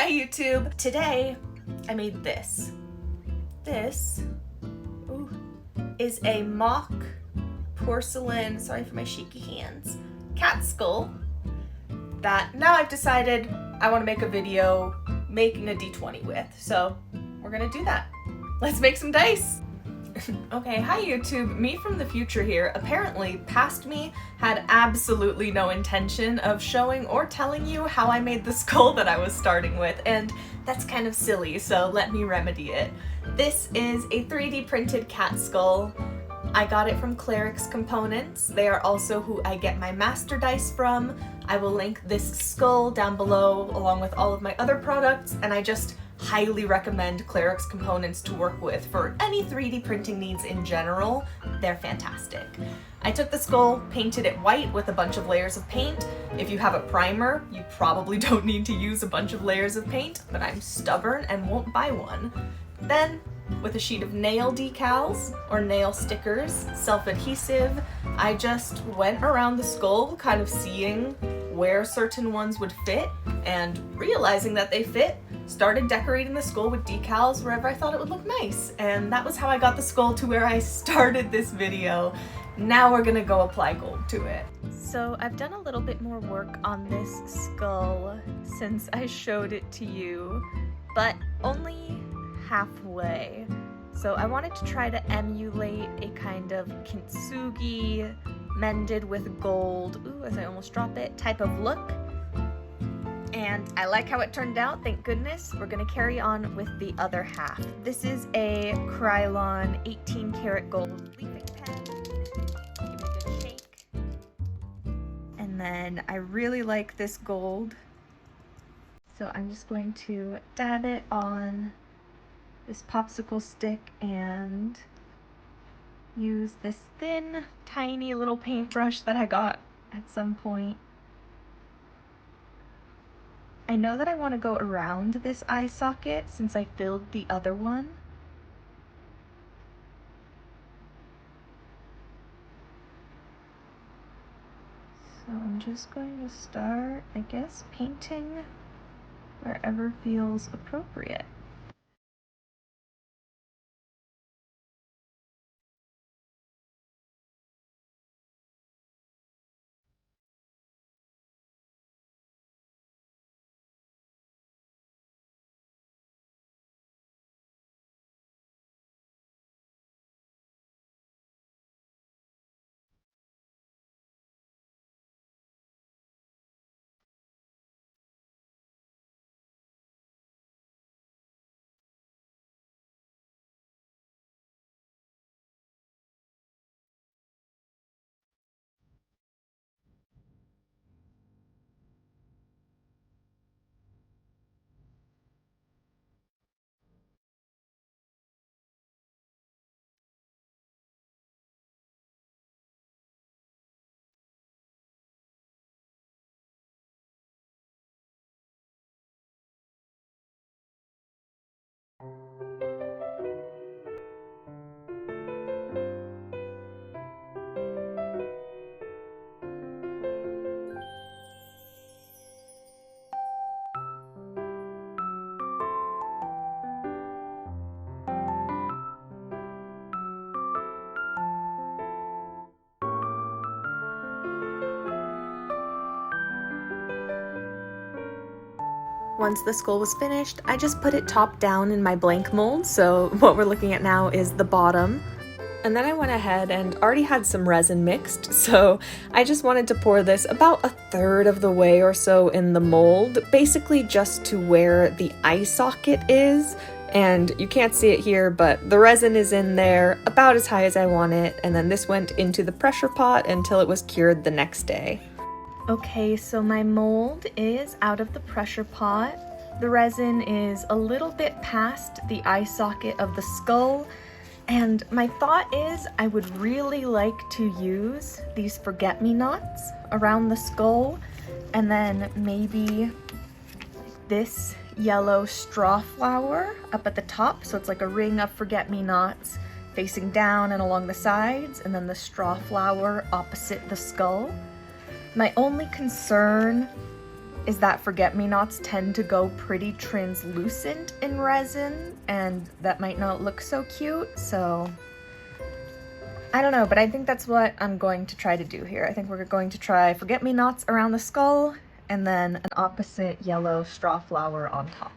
Hi YouTube! Today I made this. This is a mock porcelain, sorry for my shaky hands, cat skull that now I've decided I want to make a video making a D20 with. So we're gonna do that. Let's make some dice! Okay, hi YouTube, me from the future here. Apparently, past me had absolutely no intention of showing or telling you how I made the skull that I was starting with, and that's kind of silly, so let me remedy it. This is a 3D printed cat skull. I got it from Cleric's Components. They are also who I get my master dice from. I will link this skull down below along with all of my other products, and I just highly recommend Cleric's Components to work with for any 3D printing needs in general. They're fantastic. I took the skull, painted it white with a bunch of layers of paint. If you have a primer, you probably don't need to use a bunch of layers of paint, but I'm stubborn and won't buy one. Then, with a sheet of nail decals or nail stickers, self-adhesive, I just went around the skull kind of seeing where certain ones would fit, and realizing that they fit, started decorating the skull with decals wherever I thought it would look nice. And that was how I got the skull to where I started this video. Now we're gonna go apply gold to it. So I've done a little bit more work on this skull since I showed it to you, but only halfway. So I wanted to try to emulate a kind of Kintsugi mended with gold, ooh, as I almost drop it, type of look. And I like how it turned out, thank goodness. We're gonna carry on with the other half. This is a Krylon 18 karat gold leafing pen. Give it a good shake. And then I really like this gold. So I'm just going to dab it on this popsicle stick and use this thin, tiny little paintbrush that I got at some point. I know that I want to go around this eye socket since I filled the other one. So I'm just going to start, I guess, painting wherever feels appropriate. Once the skull was finished, I just put it top down in my blank mold, so what we're looking at now is the bottom. And then I went ahead and already had some resin mixed, so I just wanted to pour this about 1/3 of the way or so in the mold, basically just to where the eye socket is. And you can't see it here, but the resin is in there about as high as I want it, and then this went into the pressure pot until it was cured the next day. Okay, so my mold is out of the pressure pot. The resin is a little bit past the eye socket of the skull, and my thought is I would really like to use these forget-me-nots around the skull, and then maybe this yellow straw flower up at the top, so it's like a ring of forget-me-nots facing down and along the sides, and then the straw flower opposite the skull. My only concern is that forget-me-nots tend to go pretty translucent in resin, and that might not look so cute, so I don't know, but I think that's what I'm going to try to do here. I think we're going to try forget-me-nots around the skull, and then an opposite yellow straw flower on top.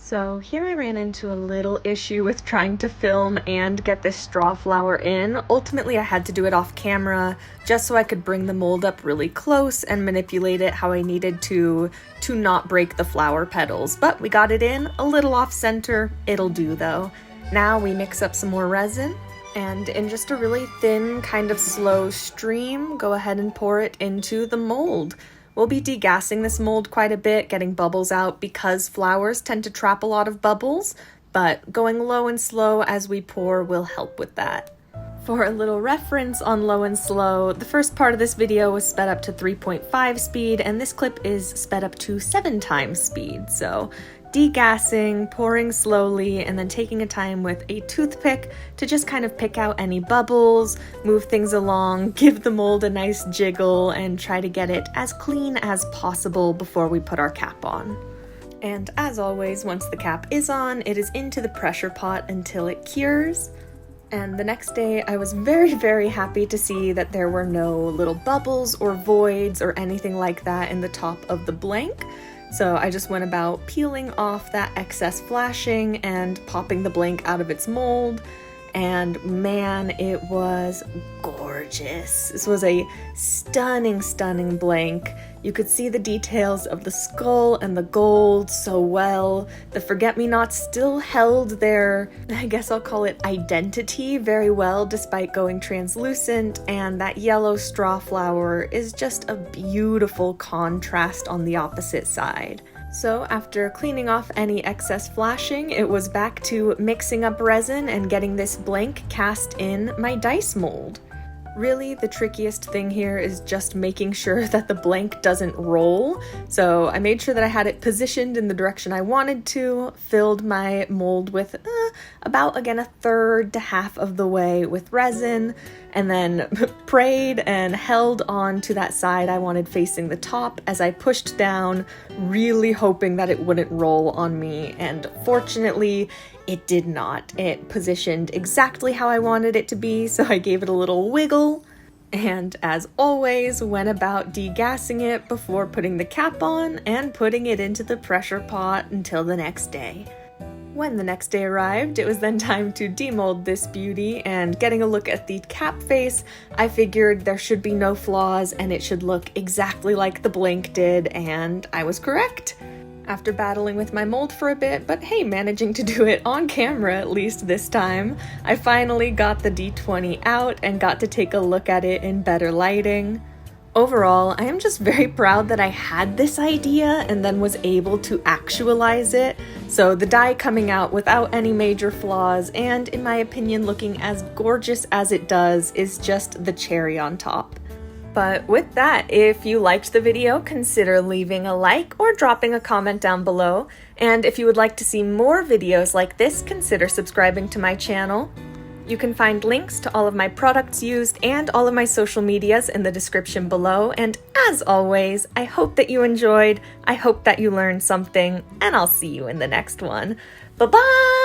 So here I ran into a little issue with trying to film and get this straw flower in. Ultimately, I had to do it off camera just so I could bring the mold up really close and manipulate it how I needed to not break the flower petals. But we got it in, a little off center. It'll do though. Now we mix up some more resin, and in just a really thin, kind of slow stream, go ahead and pour it into the mold. We'll be degassing this mold quite a bit, getting bubbles out because flowers tend to trap a lot of bubbles, but going low and slow as we pour will help with that. For a little reference on low and slow, the first part of this video was sped up to 3.5 speed, and this clip is sped up to 7 times speed, so degassing, pouring slowly, and then taking a time with a toothpick to just kind of pick out any bubbles, move things along, give the mold a nice jiggle, and try to get it as clean as possible before we put our cap on. And as always, once the cap is on, it is into the pressure pot until it cures. And the next day, I was very, very happy to see that there were no little bubbles or voids or anything like that in the top of the blank. So I just went about peeling off that excess flashing and popping the blank out of its mold, and man, it was gorgeous. This was a stunning, stunning blank. You could see the details of the skull and the gold so well. The forget-me-nots still held their, I guess I'll call it identity very well despite going translucent, and that yellow straw flower is just a beautiful contrast on the opposite side. So after cleaning off any excess flashing, it was back to mixing up resin and getting this blank cast in my dice mold. Really, the trickiest thing here is just making sure that the blank doesn't roll. So I made sure that I had it positioned in the direction I wanted to, filled my mold with about, again, a third to half of the way with resin, and then prayed and held on to that side I wanted facing the top as I pushed down, really hoping that it wouldn't roll on me, and fortunately, it did not. It positioned exactly how I wanted it to be, so I gave it a little wiggle, and as always, went about degassing it before putting the cap on and putting it into the pressure pot until the next day. When the next day arrived, it was then time to demold this beauty, and getting a look at the cap face, I figured there should be no flaws and it should look exactly like the blank did, and I was correct. After battling with my mold for a bit, but hey, managing to do it on camera at least this time, I finally got the D20 out and got to take a look at it in better lighting. Overall, I am just very proud that I had this idea and then was able to actualize it. So the die coming out without any major flaws and, in my opinion, looking as gorgeous as it does is just the cherry on top. But with that, if you liked the video, consider leaving a like or dropping a comment down below. And if you would like to see more videos like this, consider subscribing to my channel. You can find links to all of my products used and all of my social medias in the description below. And as always, I hope that you enjoyed, I hope that you learned something, and I'll see you in the next one. Bye-bye!